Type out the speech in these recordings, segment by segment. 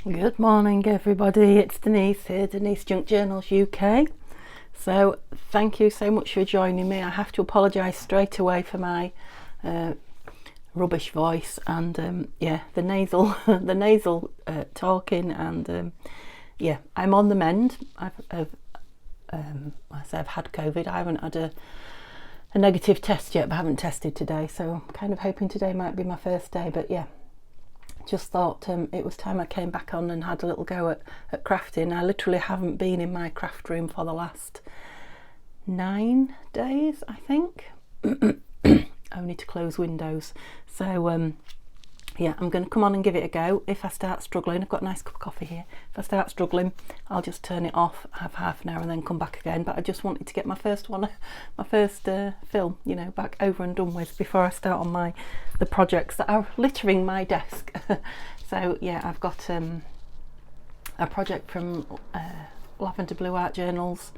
Good morning everybody, it's Denise here, Denise Junk Journals UK. So thank you so much for joining me. I have to apologise straight away for my rubbish voice and the nasal talking, and I'm on the mend. I've had COVID. I haven't had a negative test yet, but I haven't tested today, so I'm kind of hoping today might be my first day. But yeah, just thought it was time I came back on and had a little go at crafting. I literally haven't been in my craft room for the last 9 days, I think. Only to close windows. So yeah, I'm going to come on and give it a go. If I start struggling, I've got a nice cup of coffee here. If I start struggling, I'll just turn it off, have half an hour and then come back again. But I just wanted to get my first film, back over and done with before I start on the projects that are littering my desk. So yeah, I've got a project from Lavender Blue Art Journals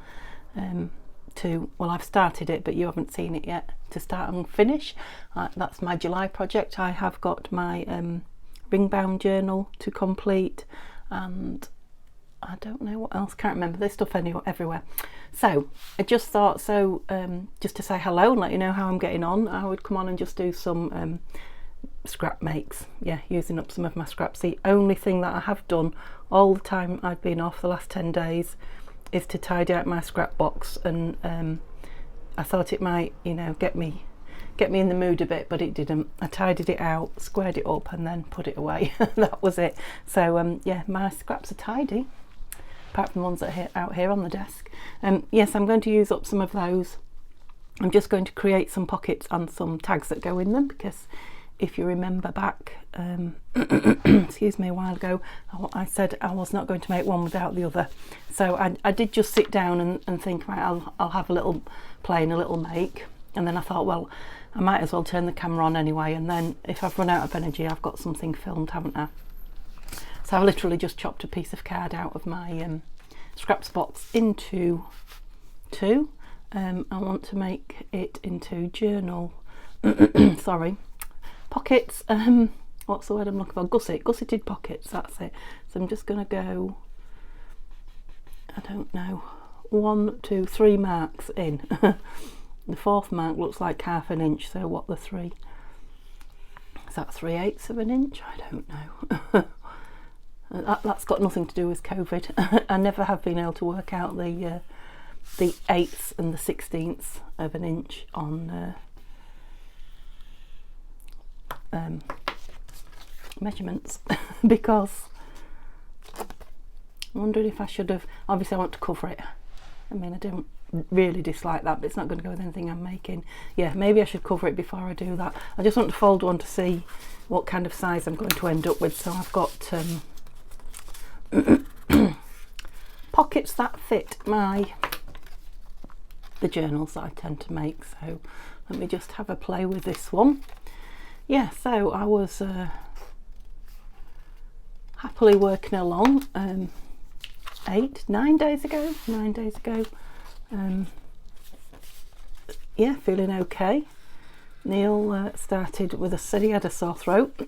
I've started it, but you haven't seen it yet, to start and finish. That's my July project. I have got my ring bound journal to complete, and I don't know what else, can't remember. There's stuff everywhere. So I just thought, just to say hello and let you know how I'm getting on, I would come on and just do some scrap makes. Yeah, using up some of my scraps. The only thing that I have done all the time I've been off, the last 10 days, is to tidy out my scrap box, and I thought it might, get me in the mood a bit, but it didn't. I tidied it out, squared it up, and then put it away. That was it. So yeah, my scraps are tidy, apart from the ones that are out here on the desk. Yes, I'm going to use up some of those. I'm just going to create some pockets and some tags that go in them, because if you remember back, excuse me, a while ago, I said I was not going to make one without the other. So I did just sit down and think, right, I'll have a little play and a little make. And then I thought, well, I might as well turn the camera on anyway. And then if I've run out of energy, I've got something filmed, haven't I? So I've literally just chopped a piece of card out of my scraps box into two. I want to make it into journal, sorry, pockets. What's the word I'm looking for? Gusseted pockets, that's it. So I'm just going to go, I don't know, 1, 2, 3 marks in. The fourth mark looks like half an inch, so what, the 3? Is that 3/8 of an inch? I don't know. That's got nothing to do with COVID. I never have been able to work out the 8ths and the 16ths of an inch on measurements because I'm wondering if I should have, obviously I want to cover it. I mean, I don't really dislike that, but it's not going to go with anything I'm making. Yeah, maybe I should cover it before I do that. I just want to fold one to see what kind of size I'm going to end up with. So I've got pockets that fit the journals that I tend to make. So let me just have a play with this one. Yeah, so I was happily working along 9 days ago. Yeah, feeling okay. Neil started with said he had a sore throat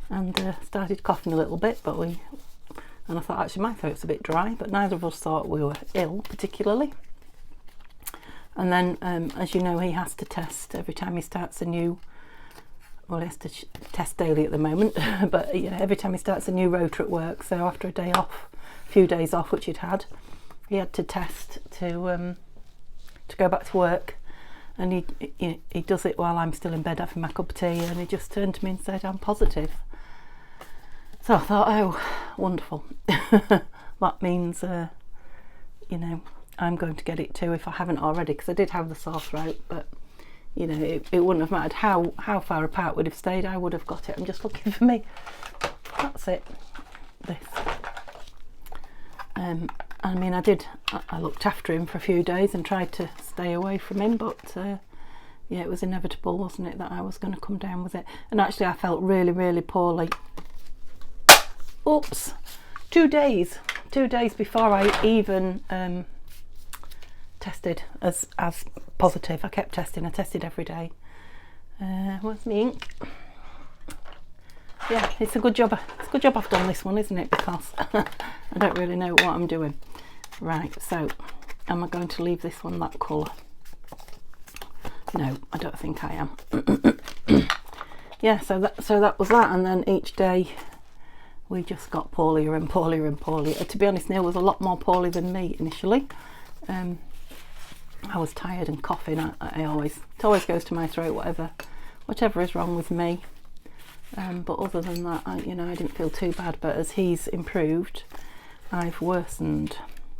and started coughing a little bit, and I thought actually my throat's a bit dry, but neither of us thought we were ill particularly. And then as you know, he has to test every time he starts a new, well, he has to test daily at the moment, but every time he starts a new rota at work. So after a few days off, which he'd had, he had to test to go back to work. And he does it while I'm still in bed having my cup of tea, and he just turned to me and said, I'm positive. So I thought, oh, wonderful. That means, I'm going to get it too if I haven't already, because I did have the sore throat, but it wouldn't have mattered how far apart we'd have stayed. I would have got it. I'm just looking for me. That's it. This. I mean, I looked after him for a few days and tried to stay away from him, but yeah, it was inevitable, wasn't it, that I was going to come down with it. And actually I felt really, really poorly. Oops. 2 days before I even tested as positive. I kept testing. I tested every day. Where's my ink? yeah, it's a good job. It's a good job I've done this one, isn't it? Because I don't really know what I'm doing. Right, so am I going to leave this one that colour? No, I don't think I am. Yeah, so that was that, and then each day we just got poorlier and poorlier and poorlier. To be honest, Neil was a lot more poorly than me initially. I was tired and coughing. It always goes to my throat, whatever is wrong with me. But other than that, I didn't feel too bad. But as he's improved, I've worsened.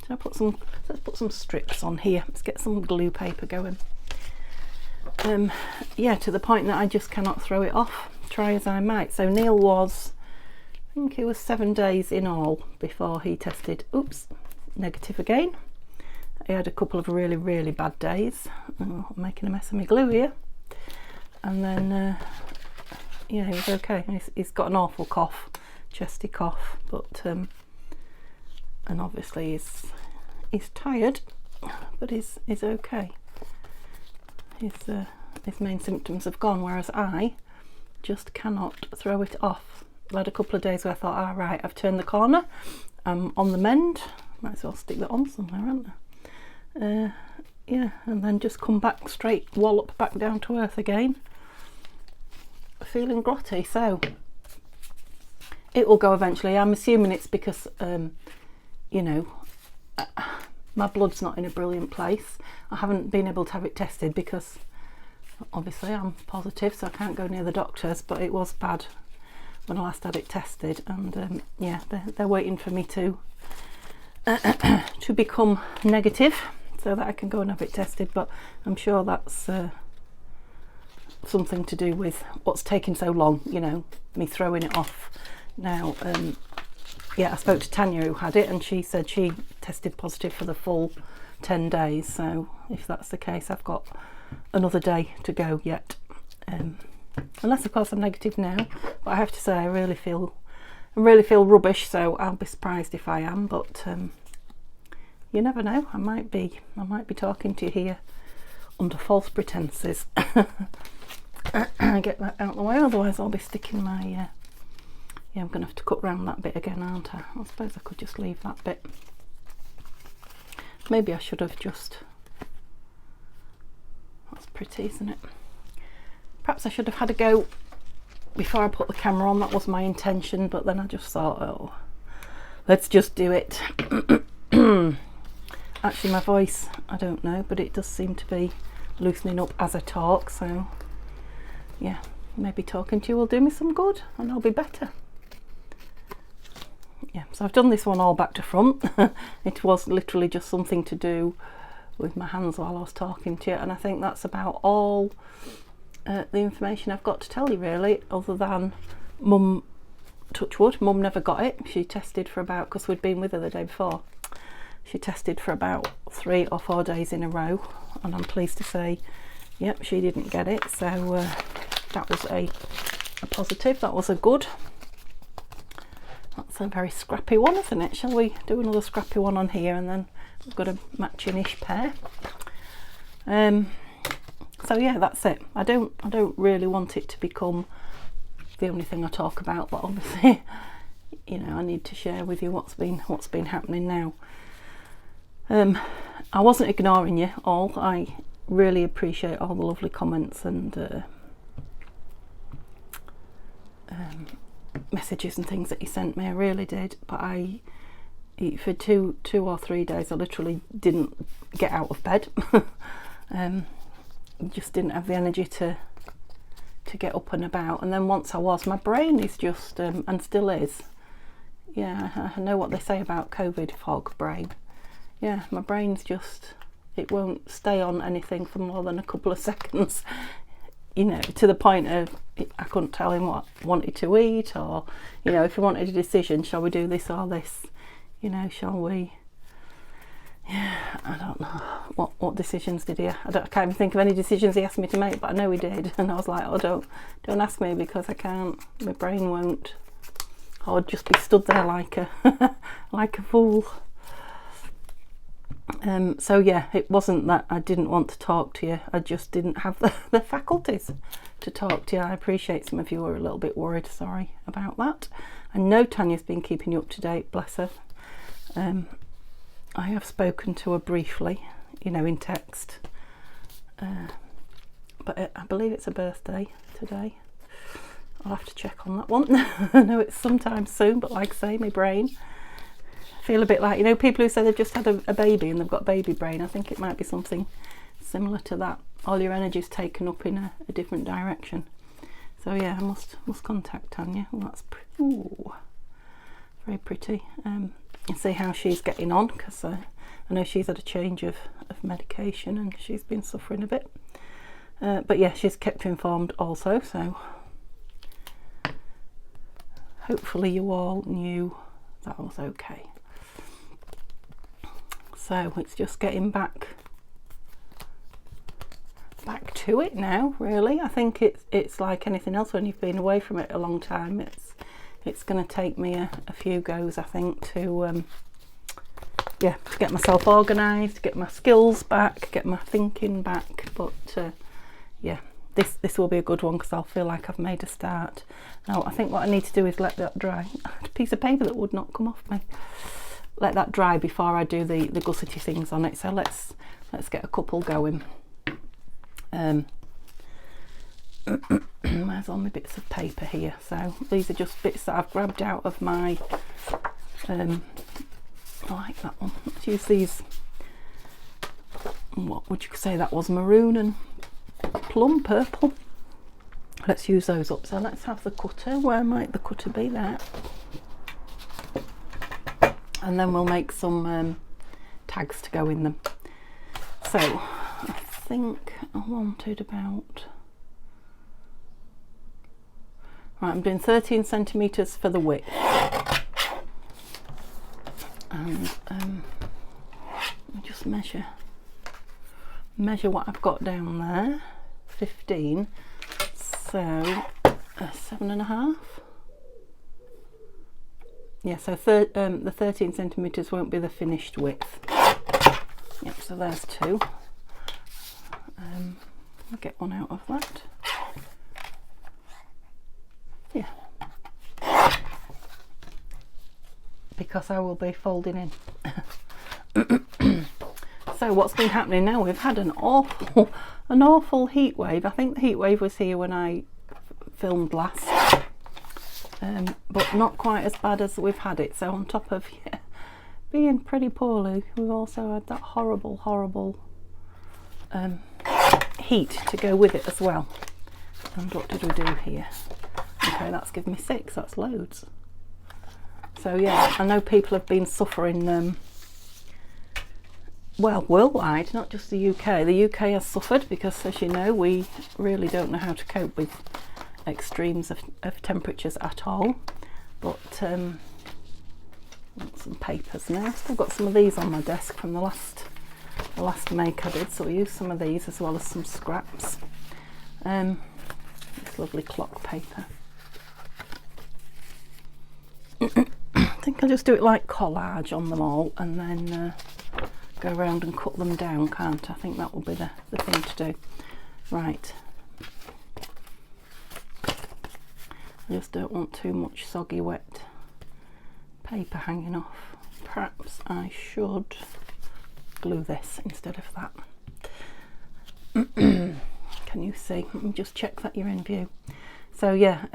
So let's put some strips on here. Let's get some glue paper going. Yeah, to the point that I just cannot throw it off, try as I might. So Neil was, I think he was 7 days in all before he tested, negative again. He had a couple of really, really bad days. Oh, I'm making a mess of my glue here. And then, yeah, he was okay. He's got an awful cough, chesty cough, but, and obviously he's tired, but he's okay. His main symptoms have gone, whereas I just cannot throw it off. I had a couple of days where I thought, right, I've turned the corner, I'm on the mend, might as well stick that on somewhere, aren't I? Yeah, and then just come back straight, wallop back down to earth again, feeling grotty. So it will go eventually. I'm assuming it's because my blood's not in a brilliant place. I haven't been able to have it tested because obviously I'm positive, so I can't go near the doctors, but it was bad when I last had it tested, and yeah, they're waiting for me to become negative so that I can go and have it tested. But I'm sure that's something to do with what's taking so long, me throwing it off now. Yeah, I spoke to Tanya who had it, and she said she tested positive for the full 10 days. So if that's the case, I've got another day to go yet. Unless of course I'm negative now, but I have to say I really feel rubbish. So I'll be surprised if I am. But you never know. I might be talking to you here under false pretenses. Get that out of the way, otherwise I'll be sticking my. Yeah, I'm going to have to cut round that bit again, aren't I? I suppose I could just leave that bit. Maybe I should have just... That's pretty, isn't it? Perhaps I should have had a go before I put the camera on. That was my intention, but then I just thought, oh, let's just do it. Actually, my voice, I don't know, but it does seem to be loosening up as I talk, so yeah, maybe talking to you will do me some good and I'll be better. Yeah, so I've done this one all back to front. It was literally just something to do with my hands while I was talking to you, and I think that's about all the information I've got to tell you really, other than Mum, touch wood, Mum never got it. She tested for about, because we'd been with her the day before, she tested for about 3 or 4 days in a row, and I'm pleased to say, yep, she didn't get it. So that was a positive, that was a good. That's a very scrappy one, isn't it? Shall we do another scrappy one on here, and then we've got a matching-ish pair. So yeah, that's it. I don't really want it to become the only thing I talk about, but obviously, I need to share with you what's been happening now. I wasn't ignoring you all. I really appreciate all the lovely comments and messages and things that you sent me. I really did, but for two or 3 days I literally didn't get out of bed. Just didn't have the energy to get up and about, and then once I was, my brain is just and still is, yeah, I know what they say about COVID fog brain. Yeah, my brain's just, it won't stay on anything for more than a couple of seconds, to the point of I couldn't tell him what I wanted to eat, or if he wanted a decision, shall we do this or this, shall we, yeah, I don't know what decisions did he, I can't even think of any decisions he asked me to make, but I know he did, and I was like, oh, don't ask me, because I can't, my brain won't. I would just be stood there like a like a fool. So yeah, it wasn't that I didn't want to talk to you, I just didn't have the faculties to talk to you. I appreciate some of you are a little bit worried, sorry about that. I know Tanya's been keeping you up to date, bless her. I have spoken to her briefly, you know, in text, but I believe it's a birthday today. I'll have to check on that one. I know it's sometime soon, but like I say, my brain, I feel a bit like, you know, people who say they've just had a baby and they've got baby brain. I think it might be something similar to that. All your energy's taken up in a different direction. So yeah, I must contact Tanya. Oh, that's very pretty. And see how she's getting on, because I know she's had a change of medication and she's been suffering a bit. But yeah, she's kept you informed also, so hopefully you all knew that was okay. So it's just getting back to it now, really. I think it's like anything else when you've been away from it a long time. It's going to take me a few goes, I think, to yeah, to get myself organised, get my skills back, get my thinking back. But yeah, this will be a good one because I'll feel like I've made a start. Now I think what I need to do is let that dry. A piece of paper that would not come off me. Let that dry before I do the gussety things on it. So let's get a couple going. There's all my bits of paper here. So these are just bits that I've grabbed out of my I like that one. Let's use these. What would you say that was? Maroon and plum purple. Let's use those up. So let's have the cutter. Where might the cutter be? There. And then we'll make some tags to go in them. So I think I wanted about, right, I'm doing 13 centimetres for the width, and let me just measure what I've got down there. 15, so 7.5. Yeah, so the 13 centimetres won't be the finished width. Yep, so there's two. I'll get one out of that. Yeah. Because I will be folding in. So what's been happening now, we've had an awful heat wave. I think the heat wave was here when I filmed last. But not quite as bad as we've had it. So on top of being pretty poorly, we've also had that horrible heat to go with it as well. And what did we do here? Okay, that's given me 6, that's loads. So yeah, I know people have been suffering, well, worldwide, not just the UK. The UK has suffered because, as you know, we really don't know how to cope with extremes of temperatures at all. But some papers now. I've got some of these on my desk from the last make I did, so I'll use some of these as well as some scraps. This lovely clock paper. I think I'll just do it like collage on them all and then go around and cut them down, can't I? I think that will be the thing to do. Right. I just don't want too much soggy wet paper hanging off. Perhaps I should glue this instead of that. Can you see? Let me just check that you're in view. So yeah,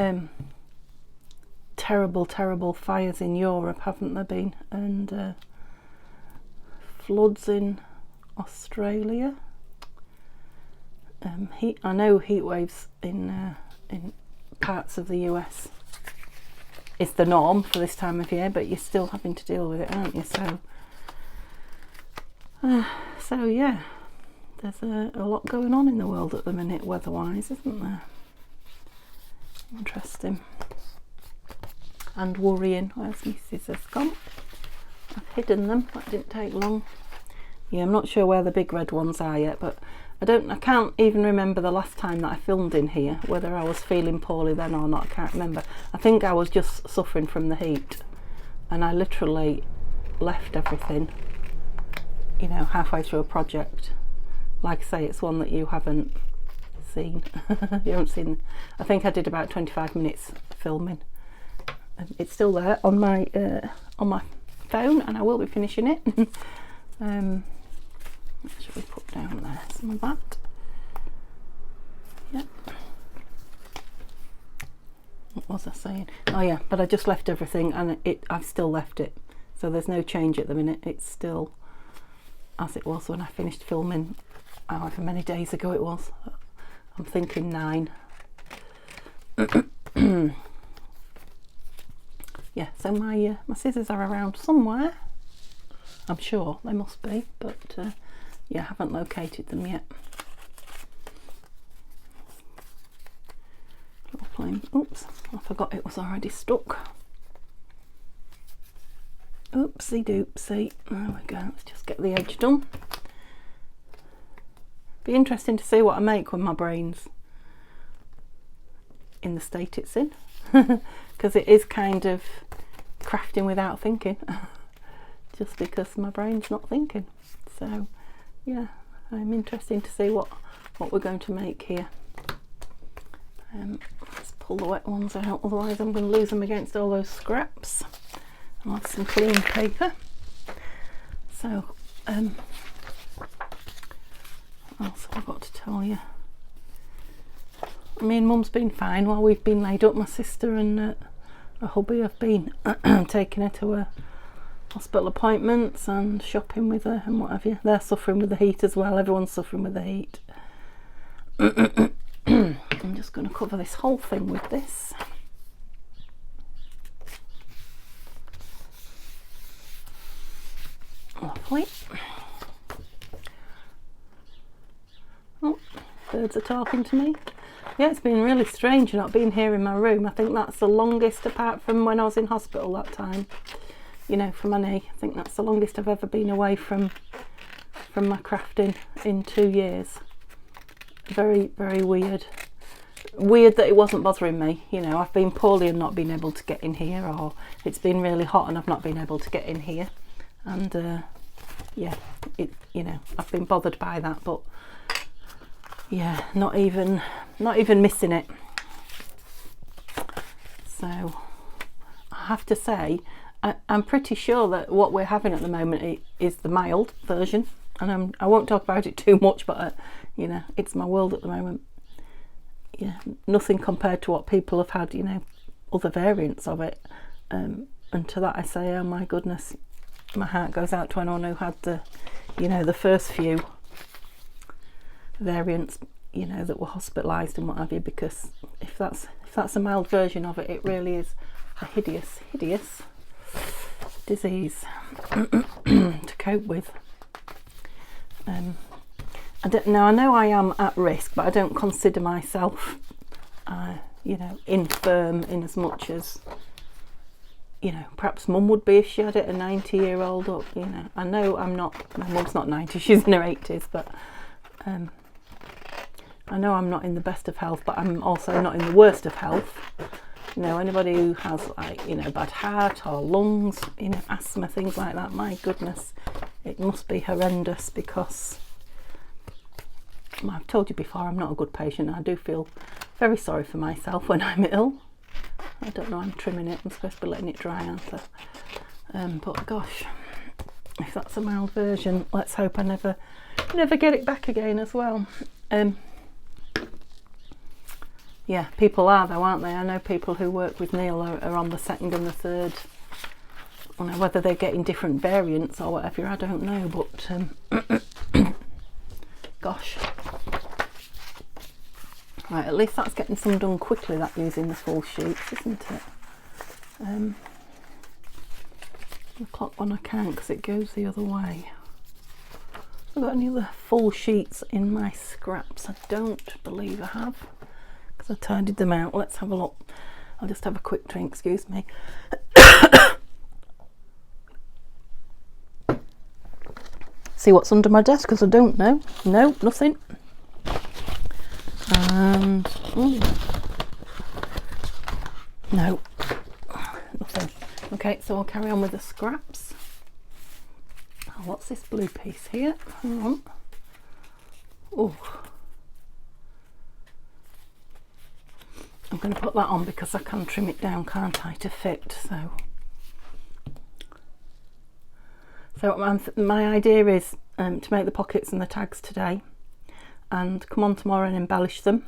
terrible fires in Europe, haven't there been? And floods in Australia. I know heat waves in parts of the US is the norm for this time of year, but you're still having to deal with it, aren't you? So yeah, there's a lot going on in the world at the minute weather-wise, isn't there? Interesting. And worrying. Where's my scissors gone? I've hidden them, that didn't take long. Yeah, I'm not sure where the big red ones are yet, but I can't even remember the last time that I filmed in here, whether I was feeling poorly then or not. I can't remember. I think I was just suffering from the heat, and I literally left everything, you know, halfway through a project. Like I say, it's one that you haven't seen. You haven't seen. I think I did about 25 minutes filming, and it's still there on my phone, and I will be finishing it. What should we put down there? Some of that. Yep. What was I saying? Oh yeah, but I just left everything, and I've still left it, so there's no change at the minute. It's still as it was when I finished filming, however many days ago it was. I'm thinking 9. Yeah, so my scissors are around somewhere. I'm sure they must be, but yeah, I haven't located them yet. Little plain. Oops, I forgot it was already stuck. Oopsie doopsie. There we go. Let's just get the edge done. Be interesting to see what I make when my brain's in the state it's in, because it is kind of crafting without thinking, just because my brain's not thinking. So yeah, I'm interested to see what we're going to make here. Let's pull the wet ones out, otherwise I'm going to lose them against all those scraps. I'll have some clean paper. So what else have I got to tell you? Me and Mum's been fine while we've been laid up. My sister and her hubby have been taking her to her hospital appointments and shopping with her and what have you. They're suffering with the heat as well. Everyone's suffering with the heat. I'm just going to cover this whole thing with this. Lovely. Oh, birds are talking to me. Yeah, it's been really strange not being here in my room. I think that's the longest, apart from when I was in hospital that time, you know, for my knee. I think that's the longest I've ever been away from my crafting in 2 years. Very, very weird. Weird that it wasn't bothering me. You know, I've been poorly and not been able to get in here, or it's been really hot and I've not been able to get in here. And yeah, you know, I've been bothered by that, but yeah, not even missing it. So I have to say, I'm pretty sure that what we're having at the moment is the mild version, and I won't talk about it too much, but you know, it's my world at the moment. Yeah, nothing compared to what people have had, you know, other variants of it. And to that I say, oh my goodness, my heart goes out to anyone who had the, you know, the first few variants, you know, that were hospitalised and what have you, because if that's a mild version of it, it really is a hideous disease to cope with. I know I am at risk, but I don't consider myself you know, infirm in as much as, you know, perhaps Mum would be if she had it, a 90-year-old, or, you know, I know I'm not, my Mum's not 90, she's in her 80s, but I know I'm not in the best of health, but I'm also not in the worst of health. You know, anybody who has, like, you know, bad heart or lungs, you know, asthma, things like that, my goodness, it must be horrendous, because I've told you before, I'm not a good patient. I do feel very sorry for myself when I'm ill. I don't know, I'm trimming it, I'm supposed to be letting it dry, aren't I? But gosh, if that's a mild version, let's hope I never get it back again as well. Yeah, people are though, aren't they? I know people who work with Neil are on the 2nd and the 3rd. I don't know whether they're getting different variants or whatever, I don't know, but gosh. Right, at least that's getting some done quickly, that using the full sheets, isn't it? The clock one I can't because it goes the other way. Have I got any other full sheets in my scraps? I don't believe I have, because I tidied them out. Let's have a look. I'll just have a quick drink, excuse me. See what's under my desk, because I don't know. No, nothing. And no, nothing. Okay, so I'll carry on with the scraps. I'll what's this blue piece here? Hang on. Oh, I'm going to put that on because I can trim it down, can't I, to fit. So my idea is to make the pockets and the tags today and come on tomorrow and embellish them,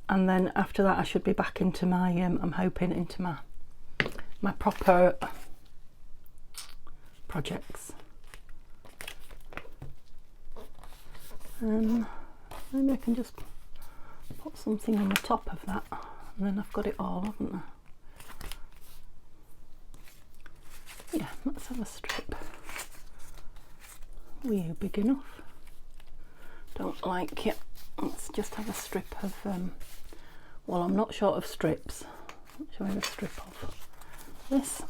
and then after that I should be back into my I'm hoping into my proper projects. Maybe I can just put something on the top of that, and then I've got it all, haven't I? Yeah, let's have a strip. Were you big enough? Don't like it. Let's just have a strip of, well, I'm not short of strips. Let's show you a strip of this.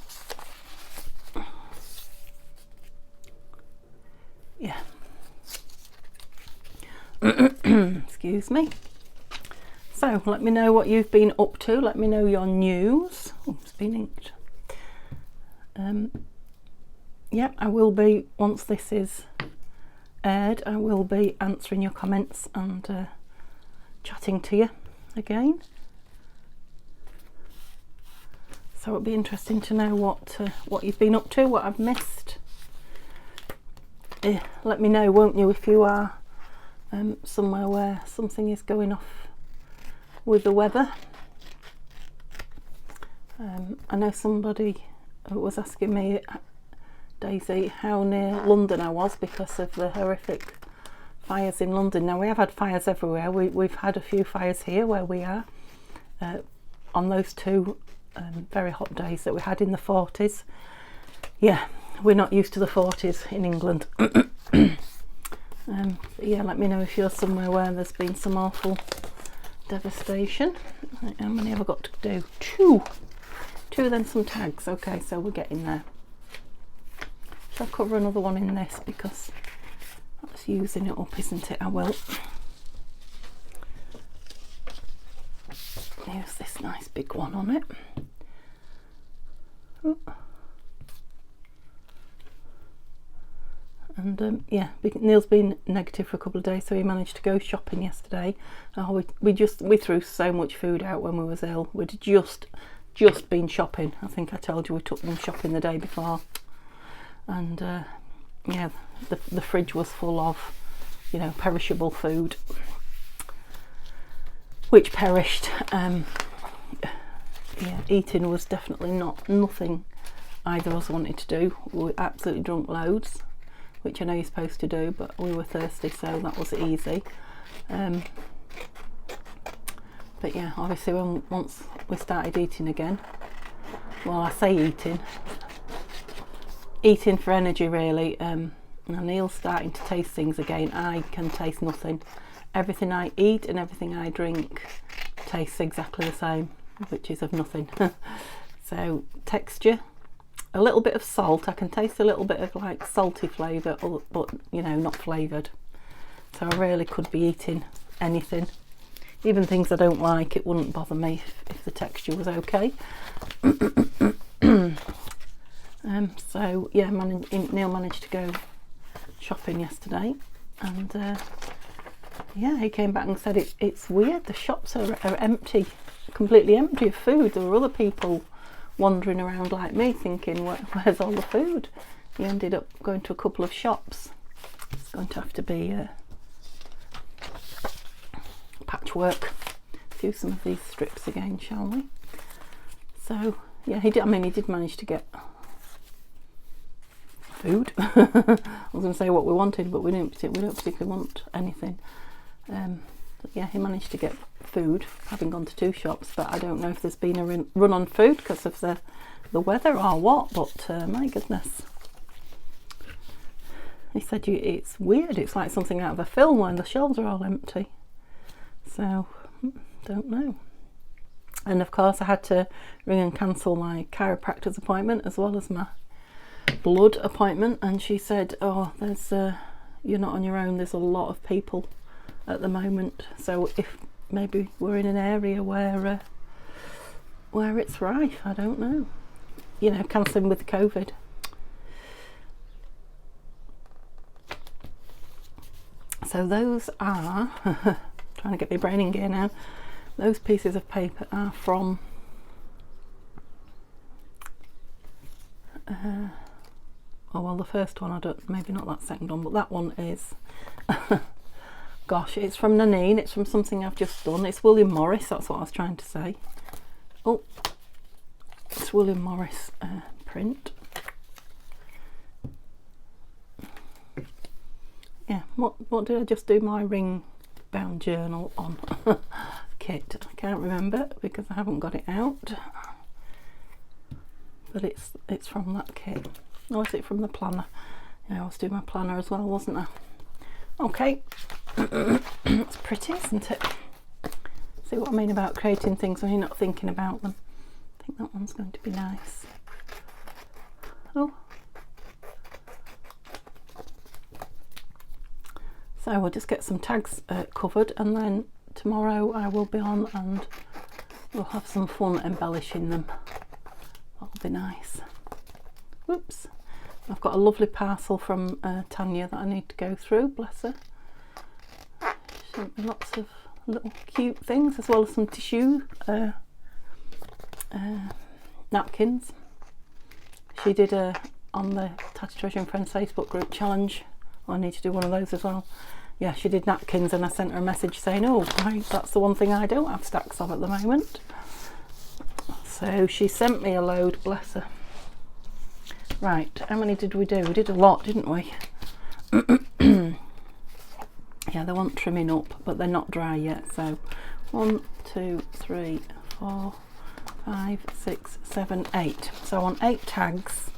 Yeah. Excuse me. So let me know what you've been up to. Let me know your news. Oh, it's been inked. Yeah, I will be, once this is aired, I will be answering your comments and chatting to you again. So it'll be interesting to know what you've been up to, what I've missed. Let me know, won't you, if you are somewhere where something is going off with the weather. I know somebody was asking me, Daisy, how near London I was because of the horrific fires in London. Now, we have had fires everywhere. We've had a few fires here where we are on those two very hot days that we had in the 40s. Yeah, we're not used to the 40s in England. Yeah, let me know if you're somewhere where there's been some awful devastation. Right, how many have I got to do? Two, then some tags. Okay, so we're getting there. Shall I cover another one in this because that's using it up, isn't it? I will. Use this nice big one on it. Ooh. And yeah, Neil's been negative for a couple of days, so he managed to go shopping yesterday. We threw so much food out when we was ill. We'd just been shopping. I think I told you we took them shopping the day before, and yeah, the fridge was full of, you know, perishable food, which perished. Yeah, eating was definitely nothing either of us wanted to do. We absolutely drunk loads, which I know you're supposed to do, but we were thirsty, so that was easy. But yeah, obviously once we started eating again, well, I say eating for energy really, and Neil's starting to taste things again. I can taste nothing. Everything I eat and everything I drink tastes exactly the same, which is of nothing. So texture, a little bit of salt. I can taste a little bit of like salty flavour, but you know, not flavoured. So I really could be eating anything, even things I don't like. It wouldn't bother me if the texture was okay. So yeah, Neil managed to go shopping yesterday, and yeah, he came back and said it's weird. The shops are empty, completely empty of food. There were other people wandering around like me thinking, where's all the food? He ended up going to a couple of shops. It's going to have to be patchwork. Do some of these strips again, shall we? So yeah, he did manage to get food. I was going to say what we wanted, but we don't particularly want anything. But yeah, he managed to get food, having gone to 2 shops, but I don't know if there's been a run on food because of the weather or what, but my goodness. He said it's weird, it's like something out of a film when the shelves are all empty. So, don't know. And of course I had to ring and cancel my chiropractor's appointment as well as my blood appointment, and she said, oh, there's you're not on your own, there's a lot of people at the moment, so if maybe we're in an area where it's rife, I don't know, you know, cancelling with COVID. So those are, trying to get my brain in gear now, those pieces of paper are from oh well, the first one, I don't, maybe not that second one, but that one is gosh, it's from Nanine, it's from something I've just done. It's William Morris, that's what I was trying to say. Oh, it's William Morris print. Yeah, what did I just do my ring bound journal on? Kit, I can't remember because I haven't got it out, but it's from that kit. Or is it from the planner? Yeah, I was doing my planner as well, wasn't I? Okay, that's pretty, isn't it? See what I mean about creating things when you're not thinking about them. I think that one's going to be nice. Oh, so we'll just get some tags covered, and then tomorrow I will be on and we'll have some fun embellishing them. That'll be nice. Whoops, I've got a lovely parcel from Tanya that I need to go through, bless her. She sent me lots of little cute things, as well as some tissue napkins. She did on the Tatty Treasure and Friends Facebook group challenge. I need to do one of those as well. Yeah, she did napkins, and I sent her a message saying, oh, that's the one thing I don't have stacks of at the moment. So she sent me a load, bless her. Right, how many did we do? We did a lot, didn't we? Yeah, they want trimming up, but they're not dry yet. So 1, 2, 3, 4, 5, 6, 7, 8. So I want 8 tags.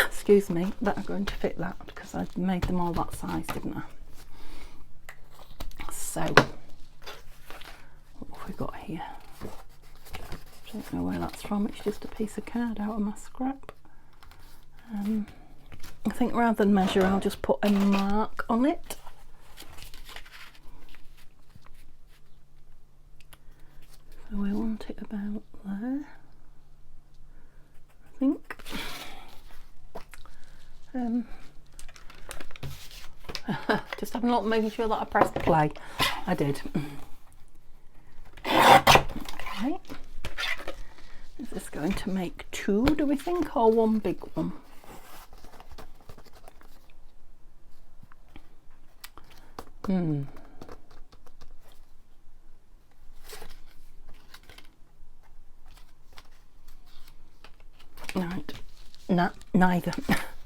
Excuse me, that are going to fit that, because I made them all that size, didn't I? So what have we got here? I don't know where that's from. It's just a piece of card out of my scrap. I think rather than measure, I'll just put a mark on it. So we want it about there, I think. Just having a look, making sure that I pressed play. I did. Okay. Is this going to make 2, do we think, or 1 big one? Right. Neither.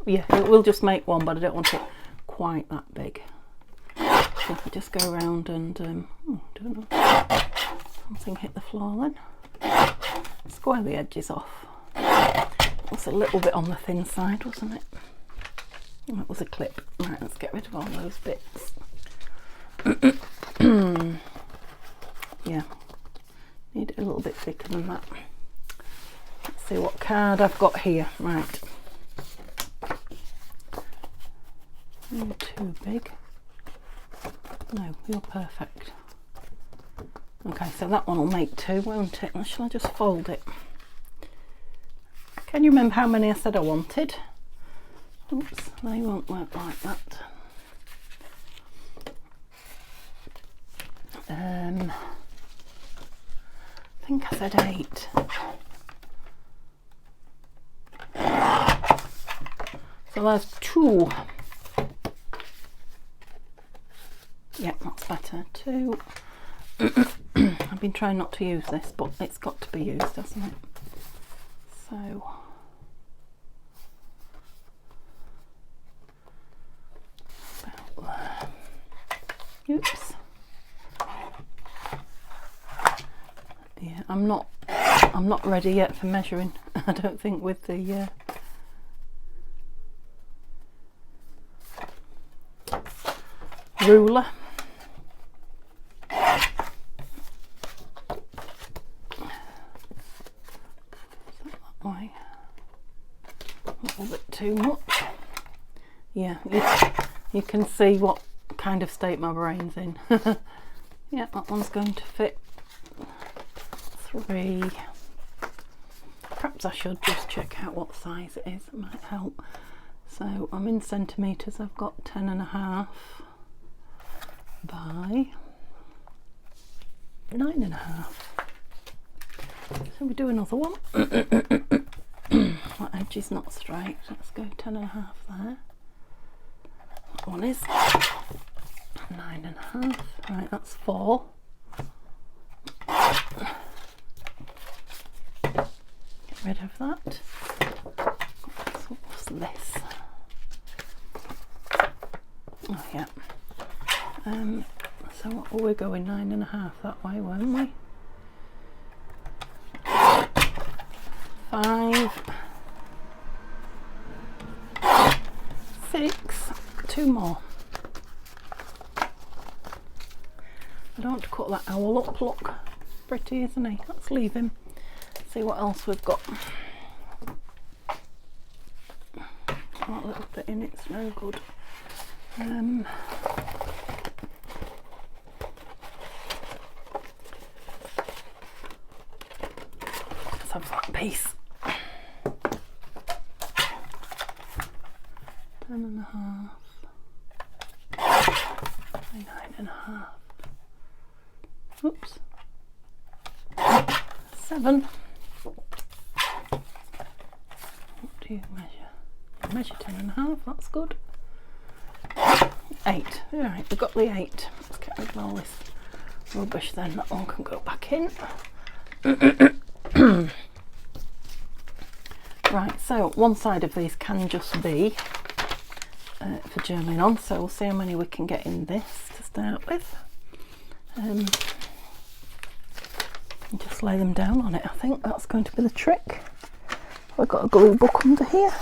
Yeah, it will just make 1, but I don't want it quite that big. So if I just go around and oh, don't know, something hit the floor then. Square the edges off. It was a little bit on the thin side, wasn't it? Oh, it was a clip. Right, let's get rid of all those bits. Yeah, need it a little bit thicker than that. Let's see what card I've got here. Right. You're too big. No, you're perfect. Okay, so that one will make 2, won't it? Shall I just fold it? Can you remember how many I said I wanted? Oops, they won't work like that. I think I said 8. So there's 2. Yeah, that's better. 2. I've been trying not to use this, but it's got to be used, hasn't it? So about there. Oops. Yeah, I'm not ready yet for measuring. I don't think with the ruler. Way. A little bit too much. Yeah, you can see what kind of state my brain's in. Yeah, that one's going to fit 3. Perhaps I should just check out what size it is, it might help. So I'm in centimetres, I've got 10.5 by 9.5. So we do another one. That edge is not straight. Let's go 10.5 there. That one is 9.5. Right, that's 4. Get rid of that. So what's this? Oh yeah. So what were we going? 9.5 that way, weren't we? 5, 6, 2 more. I don't want to cut that owl up, look. Pretty, isn't he? Let's leave him. See what else we've got. That little bit in it's no good. Let's have that piece. 10.5. 9.5. Oops. 7. What do you measure? You measure 10.5, that's good. 8. Alright, we've got the 8. Let's get rid of all this rubbish then. That one can go back in. Right, so one side of these can just be for journaling on, so we'll see how many we can get in this to start with. And just lay them down on it. I think that's going to be the trick. I've got a glue book under here.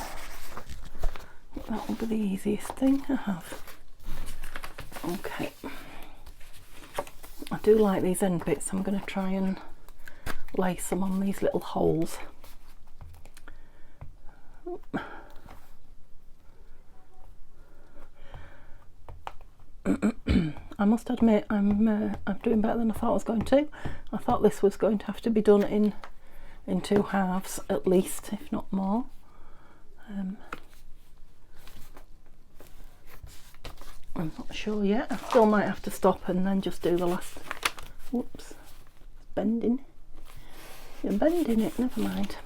That will be the easiest thing I have. Okay. I do like these end bits. I'm going to try and lace them on these little holes. I must admit I'm doing better than I thought I was going to. I thought this was going to have to be done in 2 halves at least, if not more. I'm not sure yet. I still might have to stop and then just do the last. Whoops, bending. You're bending it. Never mind.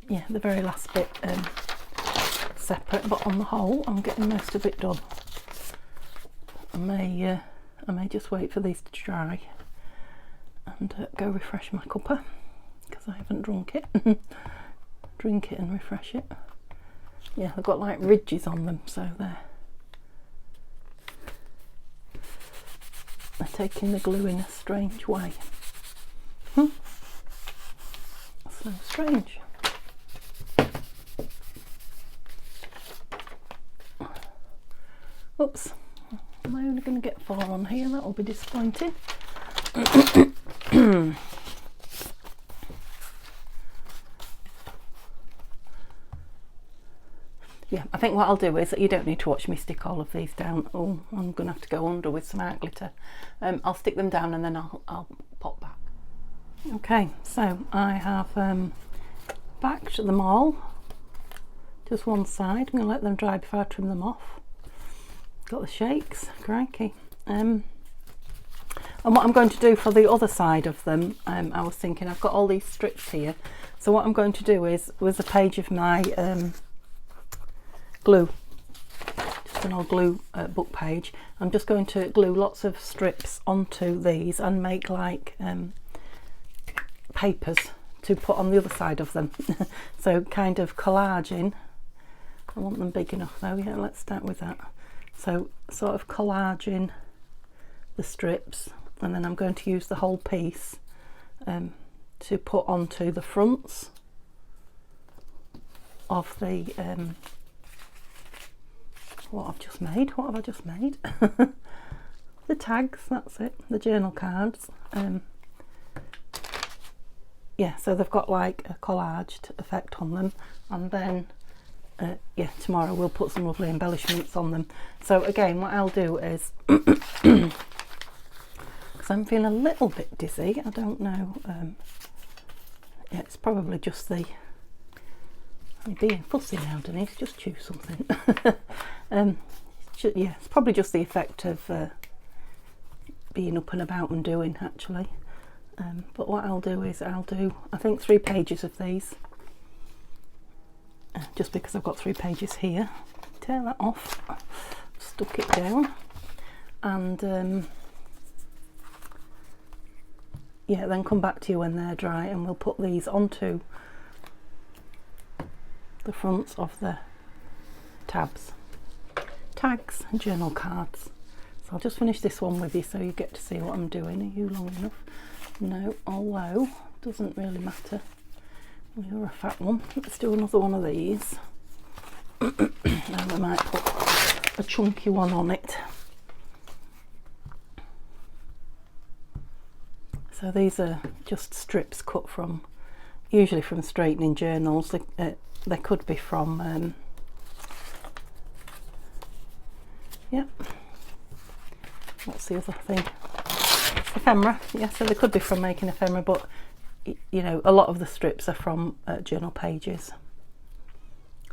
Yeah, the very last bit separate, but on the whole, I'm getting most of it done. I may just wait for these to dry and go refresh my cuppa because I haven't drunk it. Drink it and refresh it. Yeah, they've got like ridges on them, so they're taking the glue in a strange way. So strange. Oops. Am I only going to get 4 on here? That will be disappointing. Yeah, I think what I'll do is that you don't need to watch me stick all of these down. Oh, I'm going to have to go under with some art glitter. I'll stick them down and then I'll pop back. Okay, so I have backed them all. Just one side. I'm going to let them dry before I trim them off. Got the shakes, crikey. And what I'm going to do for the other side of them, I was thinking I've got all these strips here. So what I'm going to do is, with a page of my glue, just an old glue book page, I'm just going to glue lots of strips onto these and make like papers to put on the other side of them. So kind of collaging. I want them big enough though. Yeah, let's start with that. So sort of collaging the strips, and then I'm going to use the whole piece to put onto the fronts of the what I've just made. What have I just made? The tags, that's it, the journal cards. Yeah, so they've got like a collaged effect on them, and then yeah, tomorrow we'll put some lovely embellishments on them. So again, what I'll do is, because I'm feeling a little bit dizzy, I don't know, yeah, it's probably just the You're being fussy now, Denise, just choose something. Yeah, it's probably just the effect of being up and about and doing, actually. But what I'll do is I'll do, I think, 3 pages of these. Just because I've got 3 pages here. Tear that off, stuck it down, and yeah, then come back to you when they're dry, and we'll put these onto the fronts of the tabs, tags and journal cards. So I'll just finish this one with you so you get to see what I'm doing. Are you long enough? No, although it doesn't really matter. You're a fat one. Let's do another one of these. And we might put a chunky one on it. So these are just strips cut from, usually from straightening journals. They could be from, yeah. What's the other thing? Ephemera. Yeah, so they could be from making ephemera, but you know, a lot of the strips are from journal pages.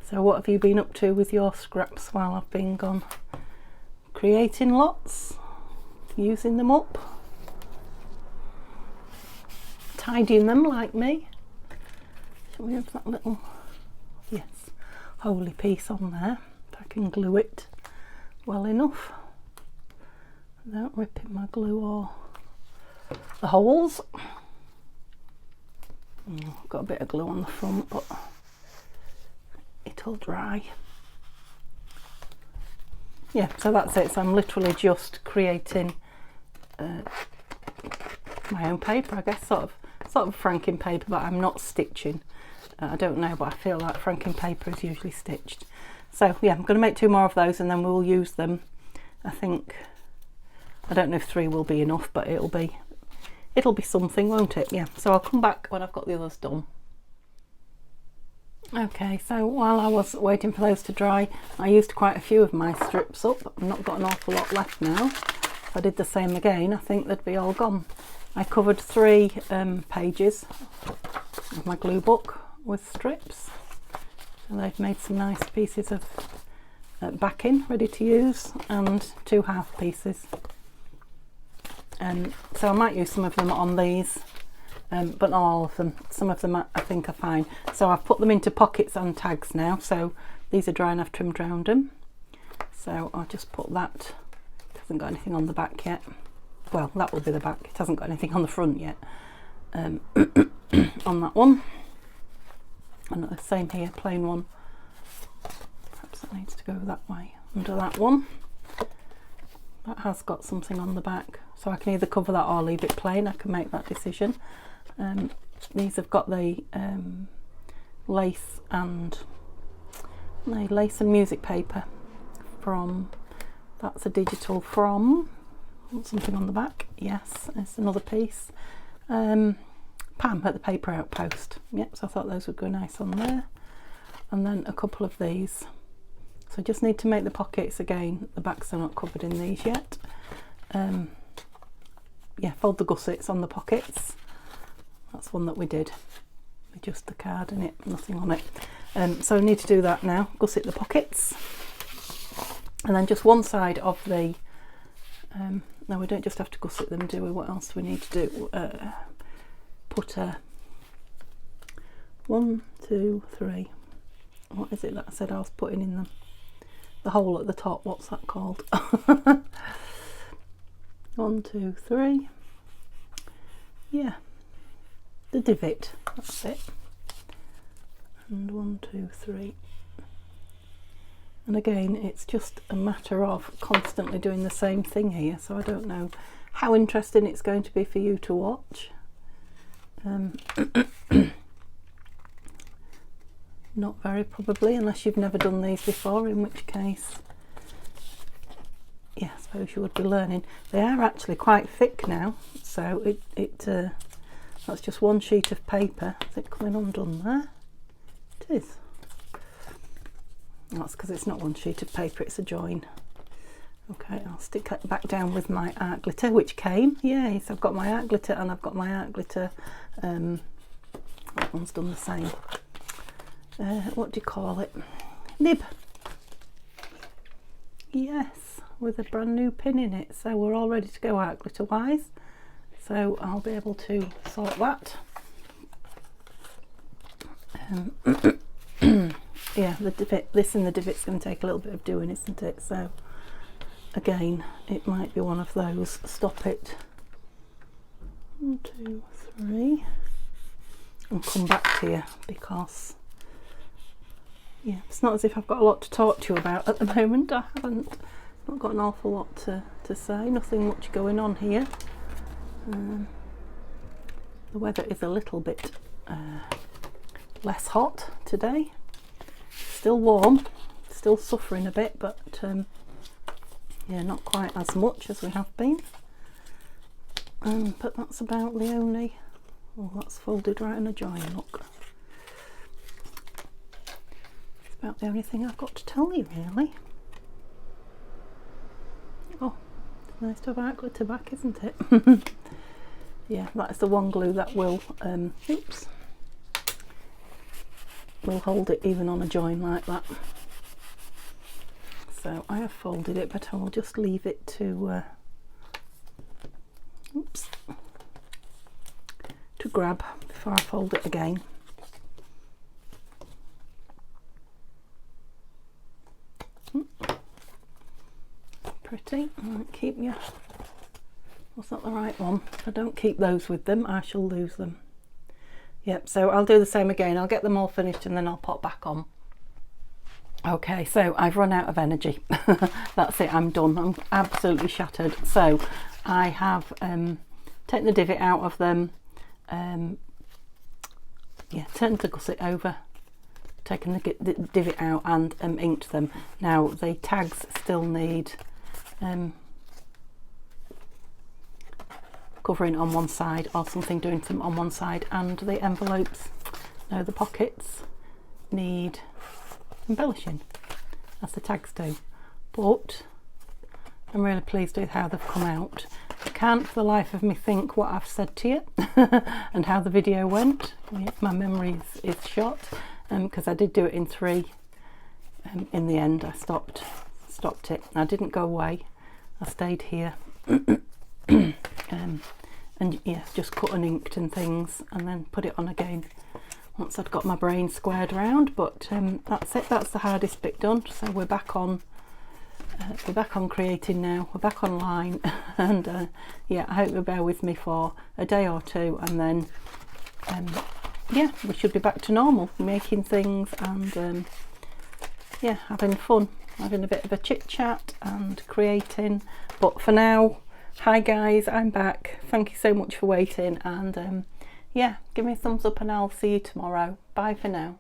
So what have you been up to with your scraps while I've been gone? Creating lots, using them up, tidying them like me. Shall we have that little, yes, holy piece on there, if I can glue it well enough without ripping my glue or the holes. I've got a bit of glue on the front, but it'll dry. Yeah, so that's it. So I'm literally just creating my own paper, I guess, sort of franking paper, but I'm not stitching. I don't know, but I feel like franking paper is usually stitched. So yeah, I'm going to make 2 more of those, and then we'll use them. I think, I don't know if 3 will be enough, but it'll be something, won't it? Yeah, so I'll come back when I've got the others done. Okay, so while I was waiting for those to dry, I used quite a few of my strips up. I've not got an awful lot left now. If I did the same again, I think they'd be all gone. I covered 3 pages of my glue book with strips, and they've made some nice pieces of backing ready to use, and 2 half pieces. So I might use some of them on these, but not all of them. Some of them I think are fine. So I've put them into pockets and tags now. So these are dry and I've trimmed round them. So I'll just put that. It hasn't got anything on the back yet. Well, that will be the back. It hasn't got anything on the front yet. On that one. And the same here, plain one. Perhaps that needs to go that way. Under that one. That has got something on the back, so I can either cover that or leave it plain. I can make that decision. These have got the lace and music paper from, that's a digital from, something on the back. Yes, it's another piece. Pam at the Paper Outpost. Yep, so I thought those would go nice on there. And then a couple of these. So I just need to make the pockets again. The backs are not covered in these yet. Yeah, fold the gussets on the pockets. That's one that we did with just the card in it, nothing on it. So I need to do that now. Gusset the pockets, and then just one side of the. No, we don't just have to gusset them, do we? What else do we need to do? Put a 1, 2, 3. What is it that I said I was putting in them? The hole at the top, what's that called? 1, 2, 3. Yeah, the divot, that's it. And 1, 2, 3. And again, it's just a matter of constantly doing the same thing here, so I don't know how interesting it's going to be for you to watch. Not very probably, unless you've never done these before, in which case, yeah, I suppose you would be learning. They are actually quite thick now, so that's just one sheet of paper. Is it coming undone there? It is. That's because it's not one sheet of paper, it's a join. Okay, I'll stick it back down with my art glitter, which came. Yes, I've got my art glitter and I've got my art glitter. That one's done the same. what do you call it, nib. Yes, with a brand new pin in it, so we're all ready to go out glitter wise, so I'll be able to sort that. Yeah, the divot, this and the divot's going to take a little bit of doing, isn't it? So again, it might be one of those stop it 1, 2, 3 and come back to you, because yeah, it's not as if I've got a lot to talk to you about at the moment. I haven't not got an awful lot to say, nothing much going on here. The weather is a little bit less hot today, still warm, still suffering a bit, but yeah, not quite as much as we have been. But that's about the only, oh, that's folded right in a join, look. It's about the only thing I've got to tell you, really. Oh, it's nice to have our glitter back, isn't it? Yeah, that's the one glue that will, oops, will hold it even on a join like that. So I have folded it, but I will just leave it to oops, to grab before I fold it again. Pretty. Right, keep your, was that the right one? If I don't keep those with them, I shall lose them. Yep, so I'll do the same again. I'll get them all finished and then I'll pop back on. Okay, so I've run out of energy. That's it, I'm done. I'm absolutely shattered. So I have taken the divot out of them, yeah, turned the gusset over, taken the divot out and inked them. Now the tags still need covering on one side, or something doing them on one side, and the envelopes, no, the pockets need embellishing, as the tags do, but I'm really pleased with how they've come out. I can't for the life of me think what I've said to you and how the video went. My memory is shot, because I did do it in 3. In the end I stopped it. I didn't go away, I stayed here. And yeah, just cut and inked and things, and then put it on again once I'd got my brain squared round. But that's it, that's the hardest bit done. So we're back on creating now, we're back online. And yeah, I hope you'll bear with me for a day or two, and then yeah, we should be back to normal, making things and yeah, having fun, having a bit of a chit chat and creating. But for now, hi guys, I'm back. Thank you so much for waiting, and yeah, give me a thumbs up and I'll see you tomorrow. Bye for now.